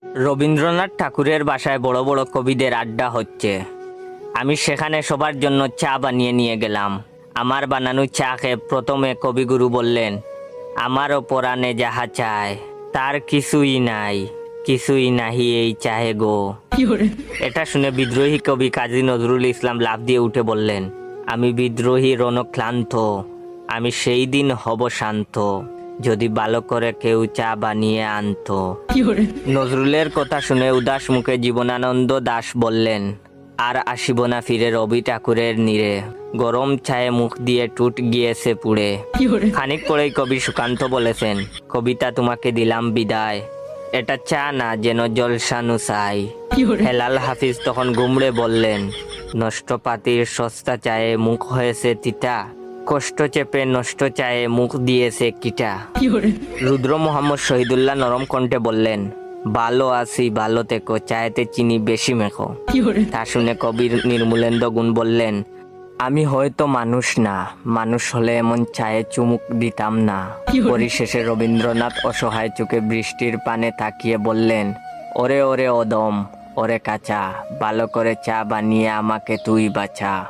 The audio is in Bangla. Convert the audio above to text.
রবীন্দ্রনাথ ঠাকুরের বাসায় বড় বড় কবিদের আড্ডা হচ্ছে। আমি সেখানে সবার জন্য চা বানিয়ে নিয়ে গেলাম। আমার বানানো চা খেয়ে প্রথমে কবিগুরু বললেন, আমারও পরাণে যাহা চায় তার কিছুই নাই, কিছুই নাহি এই চাহে গো। এটা শুনে বিদ্রোহী কবি কাজী নজরুল ইসলাম লাফ দিয়ে উঠে বললেন, আমি বিদ্রোহী রণক্লান্ত, আমি সেই দিন হব শান্ত, যদি ভালো করে কেউ চা বানিয়ে আনতো। নজরুলের কথা শুনে উদাস মুখে জীবনানন্দ দাশ বললেন, আর আসিব না ফিরে রবি ঠাকুরের নীরে, গরম চায়ে মুখ দিয়ে টুট গিয়েছে পুড়ে। খানিক পরেই কবি সুকান্ত বলেছেন, কবিতা তোমাকে দিলাম বিদায়, এটা চা না যেন জলসানু চাই। হেলাল হাফিজ তখন গুমড়ে বললেন, নষ্ট পাতির সস্তা চায়ে মুখ হয়েছে তিতা, কষ্ট চেপে নষ্ট চায়ে মুখ দিয়েছে কিটা। রুদ্র মোহাম্মদ শহীদুল্লাহ নরম কণ্ঠে বললেন, ভালো আছি ভালো থেকো, চায়েতে চিনি বেশি মেখো। তা শুনে কবির নির্মূলেন্দ্র গুণ বললেন, আমি হয়তো মানুষ না, মানুষ হলে এমন চায়ে চুমুক দিতাম না। পরিশেষে রবীন্দ্রনাথ অসহায় চোখে বৃষ্টির পানে তাকিয়ে বললেন, ওরে ওরে অদম, ওরে কাঁচা, ভালো করে চা বানিয়ে আমাকে তুই বাঁচা।